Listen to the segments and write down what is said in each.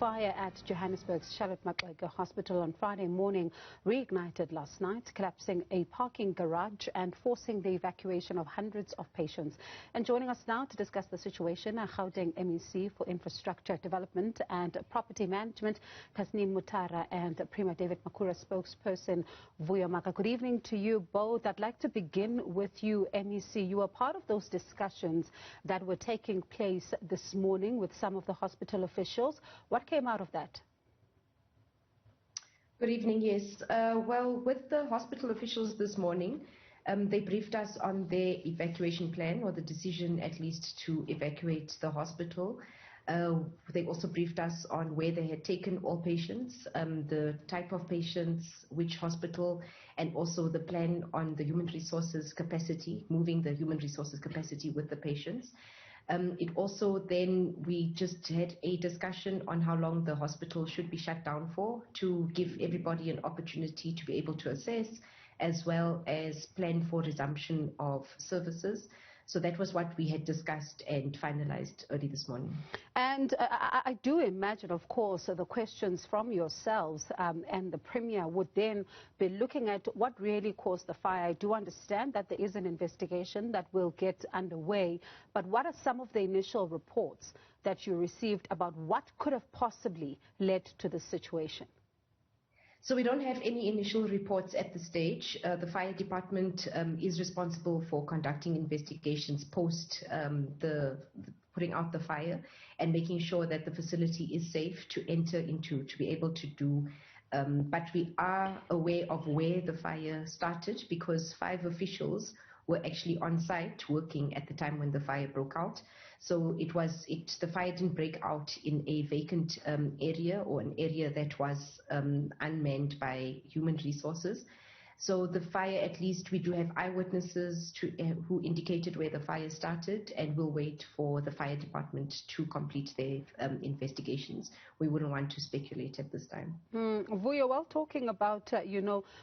fire at Johannesburg's Charlotte Maxeke hospital on Friday morning reignited last night, collapsing a parking garage and forcing the evacuation of hundreds of patients. And joining us now to discuss the situation, Gauteng MEC for Infrastructure Development and Property Management, Tasneem Mutara, and Premier David Makura spokesperson Vuyo Maka. Good evening to you both. I'd like to begin with you, MEC. You were part of those discussions that were taking place this morning with some of the hospital officials. What came out of that? Good evening. Yes. Well, with the hospital officials this morning, they briefed us on their evacuation plan, or the decision at least to evacuate the hospital. They also briefed us on where they had taken all patients, the type of patients, which hospital, and also the plan on the human resources capacity, moving the human resources capacity with the patients. It also then, we just had a discussion on how long the hospital should be shut down for, to give everybody an opportunity to be able to assess, as well as plan for resumption of services. So that was what we had discussed and finalized early this morning. And I do imagine, of course, the questions from yourselves and the Premier would then be looking at what really caused the fire. I do understand that there is an investigation that will get underway, but what are some of the initial reports that you received about what could have possibly led to this situation? So we don't have any initial reports at this stage. The fire department is responsible for conducting investigations post the putting out the fire and making sure that the facility is safe to enter into, to be able to do. But we are aware of where the fire started, because 5 officials were actually on site working at the time when the fire broke out. So the fire didn't break out in a vacant area, or an area that was unmanned by human resources. So the fire, at least we do have eyewitnesses who indicated where the fire started, and we'll wait for the fire department to complete their investigations. We wouldn't want to speculate at this time. Vuyo, while talking about,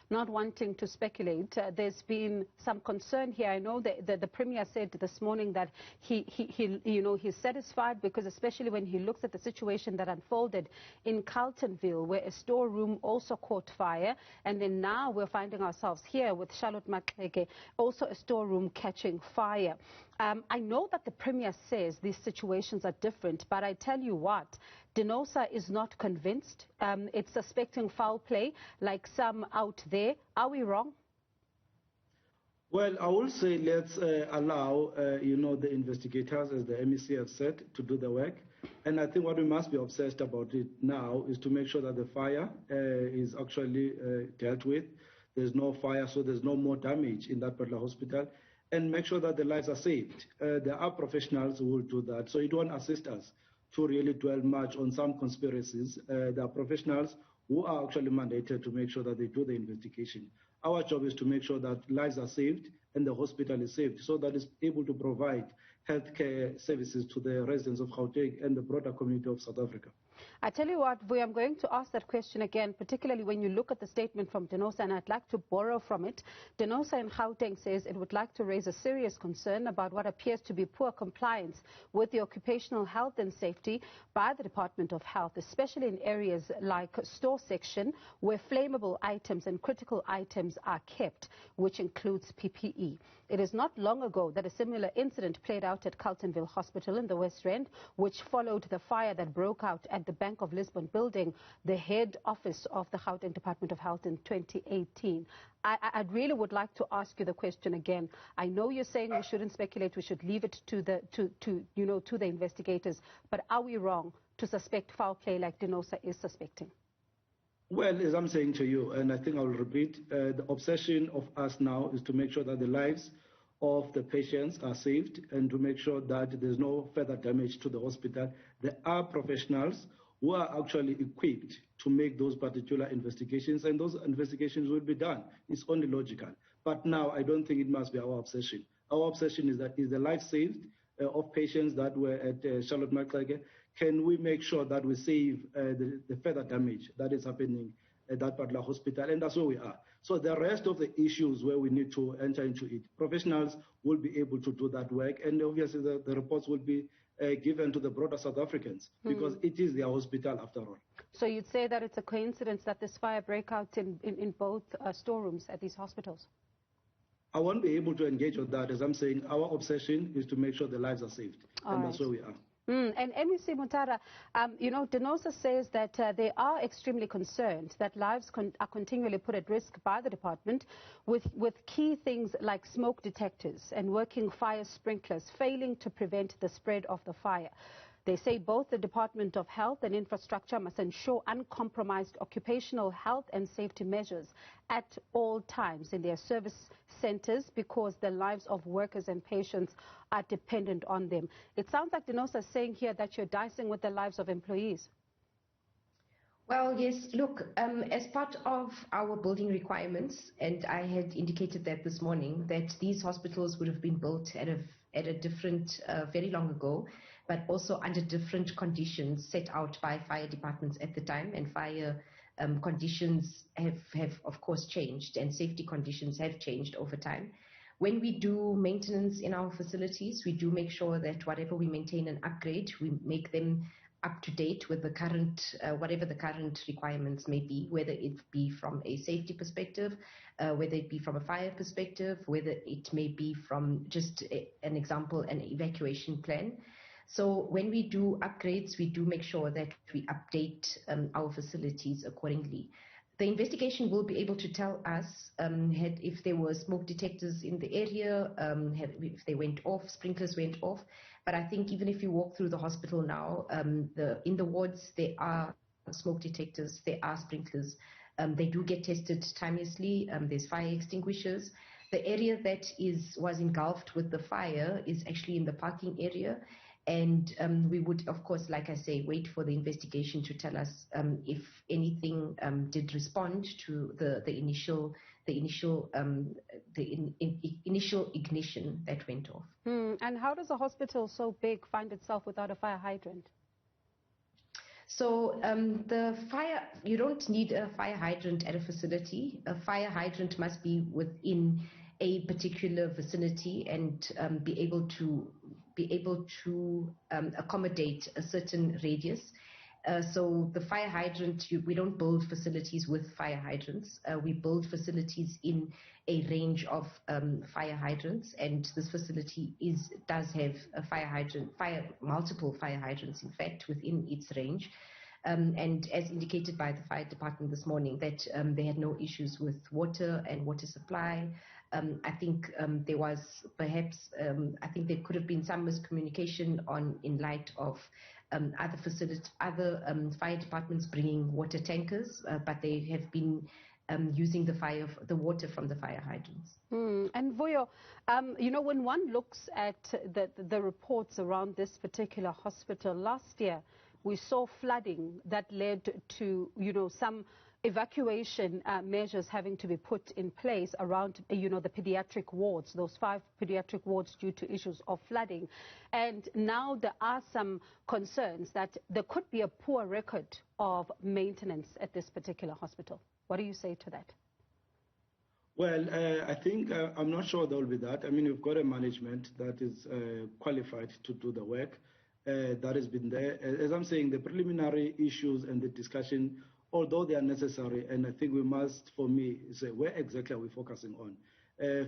not wanting to speculate, there's been some concern here. I know that the Premier said this morning that he's satisfied, because especially when he looks at the situation that unfolded in Carletonville, where a storeroom also caught fire, and then now we're finding ourselves here with Charlotte Maxeke, also a storeroom catching fire. I know that the Premier says these situations are different, but I tell you what, DENOSA is not convinced. It's suspecting foul play, like some out there. Are we wrong? Well, I will say let's allow, the investigators, as the MEC have said, to do the work. And I think what we must be obsessed about it now is to make sure that the fire is actually dealt with. There's no fire, so there's no more damage in that particular hospital, and make sure that the lives are saved. There are professionals who will do that, so you don't assist us to really dwell much on some conspiracies. There are professionals who are actually mandated to make sure that they do the investigation. Our job is to make sure that lives are saved and the hospital is saved, so that it's able to provide healthcare services to the residents of Gauteng and the broader community of South Africa. I tell you what, Vuyo, I'm going to ask that question again, particularly when you look at the statement from DENOSA, and I'd like to borrow from it. DENOSA in Gauteng says it would like to raise a serious concern about what appears to be poor compliance with the occupational health and safety by the Department of Health, especially in areas like store section, where flammable items and critical items are kept, which includes PPE. It is not long ago that a similar incident played out at Carletonville Hospital in the West Rand, which followed the fire that broke out at the Bank of Lisbon building, the head office of the Gauteng Department of Health, in 2018. I really would like to ask you the question again. I know you're saying we shouldn't speculate, we should leave it to the investigators, but are we wrong to suspect foul play like DENOSA is suspecting? Well, as I'm saying to you, and I think I'll repeat, the obsession of us now is to make sure that the lives of the patients are saved and to make sure that there's no further damage to the hospital. There are professionals who are actually equipped to make those particular investigations, and those investigations will be done. It's only logical. But now I don't think it must be our obsession. Our obsession is the life saved of patients that were at Charlotte Maxeke. Can we make sure that we save the further damage that is happening at that particular hospital? And that's where we are. So the rest of the issues where we need to enter into it, professionals will be able to do that work, and obviously the reports will be given to the broader South Africans, because it is their hospital after all. So you'd say that it's a coincidence that this fire break out in both storerooms at these hospitals? I won't be able to engage on that. As I'm saying, our obsession is to make sure the lives are saved. That's where we are. And MEC Mutara, you know, DENOSA says that they are extremely concerned that lives are continually put at risk by the department with key things like smoke detectors and working fire sprinklers failing to prevent the spread of the fire. They say both the Department of Health and Infrastructure must ensure uncompromised occupational health and safety measures at all times in their service centers because the lives of workers and patients are dependent on them. It sounds like DENOSA is saying here that you're dicing with the lives of employees. Well, yes, look, as part of our building requirements, and I had indicated that this morning, that these hospitals would have been built at a different, very long ago, but also under different conditions set out by fire departments at the time, and fire conditions have of course changed, and safety conditions have changed over time. When we do maintenance in our facilities, we do make sure that whatever we maintain and upgrade, we make them up to date with the current, whatever the current requirements may be, whether it be from a safety perspective, whether it be from a fire perspective, whether it may be from just an example, an evacuation plan. So when we do upgrades, we do make sure that we update our facilities accordingly. The investigation will be able to tell us if there were smoke detectors in the area, if they went off, sprinklers went off. But I think even if you walk through the hospital now, in the wards, there are smoke detectors, there are sprinklers. They do get tested timelessly. There's fire extinguishers. The area that was engulfed with the fire is actually in the parking area. And we would, of course, like I say, wait for the investigation to tell us if anything did respond to the initial ignition that went off. And how does a hospital so big find itself without a fire hydrant? So you don't need a fire hydrant at a facility. A fire hydrant must be within a particular vicinity and be able to accommodate a certain radius. So the fire hydrant, we don't build facilities with fire hydrants. We build facilities in a range of fire hydrants, and this facility does have a multiple fire hydrants, in fact, within its range. And as indicated by the fire department this morning, that they had no issues with water and water supply. I think there was perhaps, I think there could have been some miscommunication in light of other fire departments bringing water tankers, but they have been using the water from the fire hydrants. And Vuyo, you know, when one looks at the reports around this particular hospital last year, we saw flooding that led to, you know, some evacuation measures having to be put in place around, you know, the pediatric wards, those 5 pediatric wards due to issues of flooding. And now there are some concerns that there could be a poor record of maintenance at this particular hospital. What do you say to that? Well, I think I'm not sure there will be that. I mean, we've got a management that is qualified to do the work that has been there. As I'm saying, the preliminary issues and the discussion, although they are necessary, and I think we must, for me, say where exactly are we focusing on?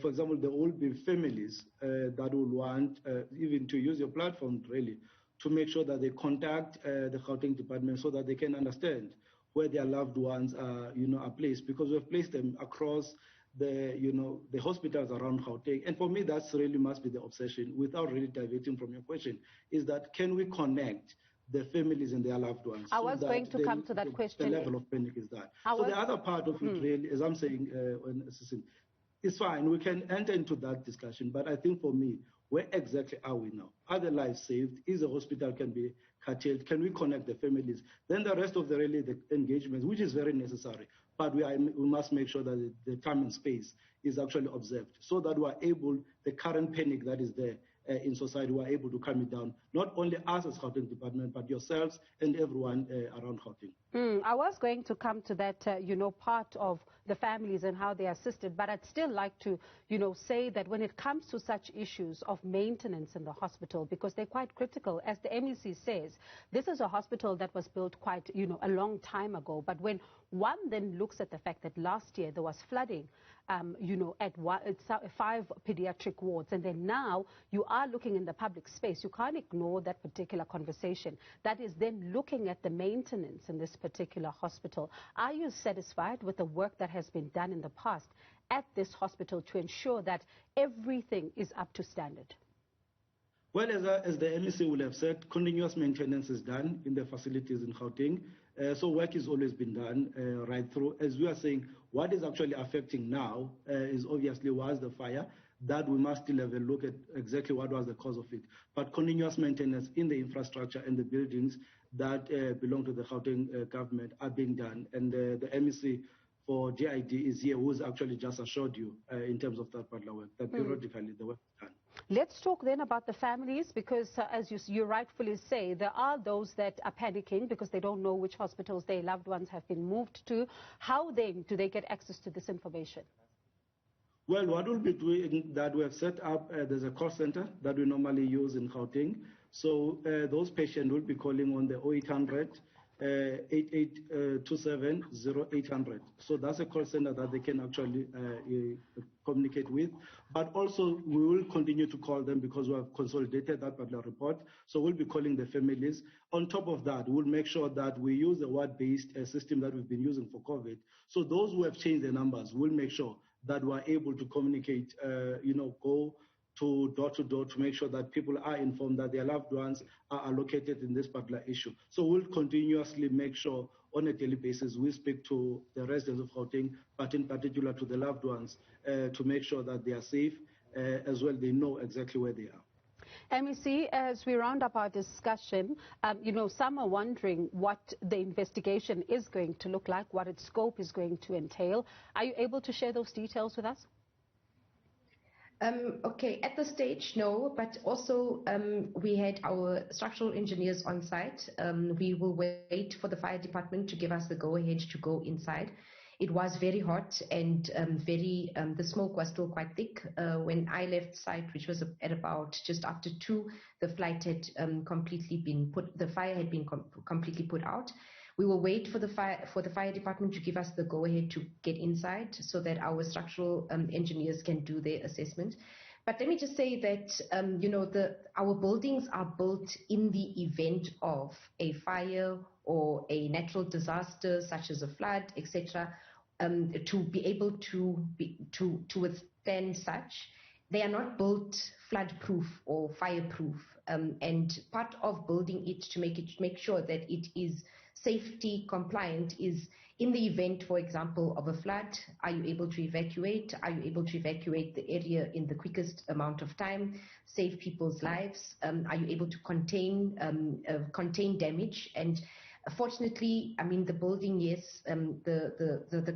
For example, there will be families that will want even to use your platform really to make sure that they contact the Gauteng department so that they can understand where their loved ones are, are placed, because we've placed them across the hospitals around Gauteng. And for me, that's really must be the obsession, without really diverting from your question, is that can we connect the families and their loved ones? I was going to come to that question. The level of panic is that. So the other part of it really, as I'm saying, it's fine. We can enter into that discussion. But I think for me, where exactly are we now? Are the lives saved? Is the hospital can be curtailed? Can we connect the families? Then the rest of the engagements, which is very necessary. But we must make sure that the time and space is actually observed so that we are able, the current panic that is there in society, we are able to calm it down. Not only us as Gauteng department, but yourselves and everyone around Gauteng. I was going to come to that, part of the the families and how they are assisted. But I'd still like to, say that when it comes to such issues of maintenance in the hospital, because they're quite critical, as the MEC says, this is a hospital that was built quite, a long time ago. But when one then looks at the fact that last year there was flooding, at 5 pediatric wards, and then now you are looking in the public space, you can't ignore that particular conversation. That is then looking at the maintenance in this particular hospital. Are you satisfied with the work that has been done in the past at this hospital to ensure that everything is up to standard? Well, as the MEC will have said, continuous maintenance is done in the facilities in Gauteng. So work has always been done right through. As we are saying, what is actually affecting now is obviously was the fire, that we must still have a look at exactly what was the cause of it. But continuous maintenance in the infrastructure and the buildings that belong to the Gauteng government are being done. And the MEC for GID is here, who's actually just assured you in terms of that particular work, that periodically the work is done. Let's talk then about the families, because as you rightfully say, there are those that are panicking because they don't know which hospitals their loved ones have been moved to. How then do they get access to this information? Well, what we'll be doing that we have set up, there's a call center that we normally use in Gauteng. So those patients will be calling on the 0800 8827 0800. So that's a call center that they can actually communicate with. But also we will continue to call them because we have consolidated that particular report. So we'll be calling the families. On top of that, we'll make sure that we use the word-based system that we've been using for COVID. So those who have changed their numbers, we'll make sure that we're able to communicate, go to door to make sure that people are informed that their loved ones are allocated in this particular issue. So we'll continuously make sure on a daily basis we speak to the residents of Gauteng, but in particular to the loved ones, to make sure that they are safe, as well they know exactly where they are. MEC, as we round up our discussion, some are wondering what the investigation is going to look like, what its scope is going to entail. Are you able to share those details with us? Okay, at this stage, no, but also we had our structural engineers on site. We will wait for the fire department to give us the go-ahead to go inside. It was very hot and the smoke was still quite thick. When I left site, which was at about just after 2, the fire had been completely put out. We will wait for the fire department to give us the go-ahead to get inside so that our structural engineers can do their assessment. But let me just say that, our buildings are built in the event of a fire or a natural disaster such as a flood, etc., to be able to withstand such. They are not built flood-proof or fireproof, and part of building it to make sure that it is safety compliant is in the event, for example, of a flood, are you able to evacuate? Are you able to evacuate the area in the quickest amount of time, save people's lives? Are you able to contain damage? And fortunately, I mean, the building, yes, the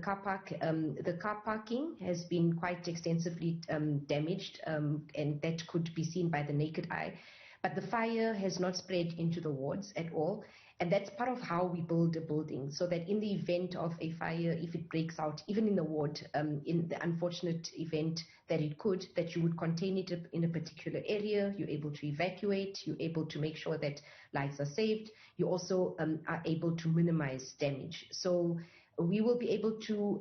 car parking has been quite extensively damaged, and that could be seen by the naked eye. But the fire has not spread into the wards at all. And that's part of how we build a building, so that in the event of a fire, if it breaks out, even in the ward, in the unfortunate event that it could, that you would contain it in a particular area, you're able to evacuate, you're able to make sure that lives are saved, you also are able to minimize damage. So we will be able to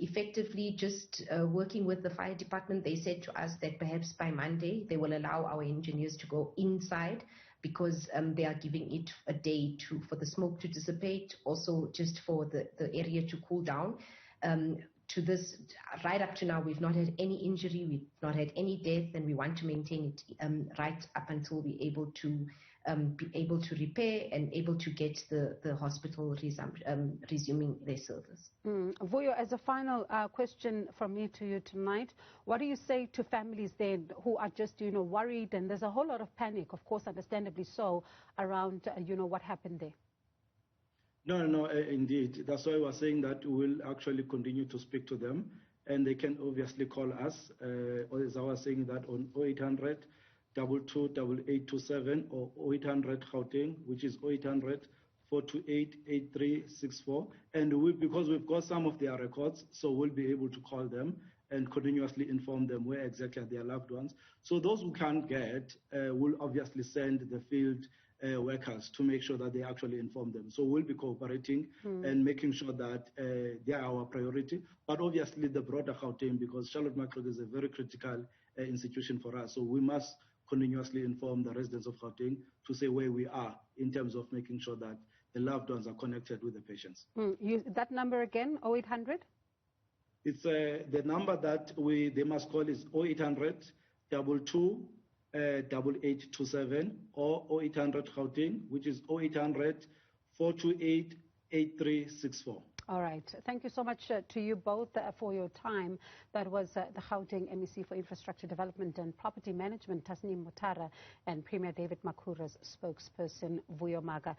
effectively just working with the fire department. They said to us that perhaps by Monday they will allow our engineers to go inside, because they are giving it a day for the smoke to dissipate, also just for the area to cool down. To this, right up to now, we've not had any injury, we've not had any death, and we want to maintain it right up until we're able to be able to repair and able to get the hospital resuming their service. Vuyo, as a final question from me to you tonight, what do you say to families then who are just, worried, and there's a whole lot of panic, of course, understandably so, around, what happened there? No, indeed. That's why we're saying that we'll actually continue to speak to them, and they can obviously call us, or as I was saying, that on 0800 22 8827 or 0800 Gauteng, which is 0800 428-8364. And because we've got some of their records, so we'll be able to call them and continuously inform them where exactly are their loved ones. So those who can't get will obviously send the field workers to make sure that they actually inform them. So we'll be cooperating and making sure that they are our priority. But obviously the broader Gauteng, because Charlotte Maxeke is a very critical institution for us. So we must continuously inform the residents of Gauteng to say where we are in terms of making sure that the loved ones are connected with the patients. That number again, 0800? It's the number that they must call is 0800 22 8827 or 0800 Gauteng, which is 0800 428 8364. All right. Thank you so much to you both for your time. That was the Gauteng MEC for Infrastructure Development and Property Management, Tasneem Mutara, and Premier David Makhura's spokesperson, Vuyo Maga.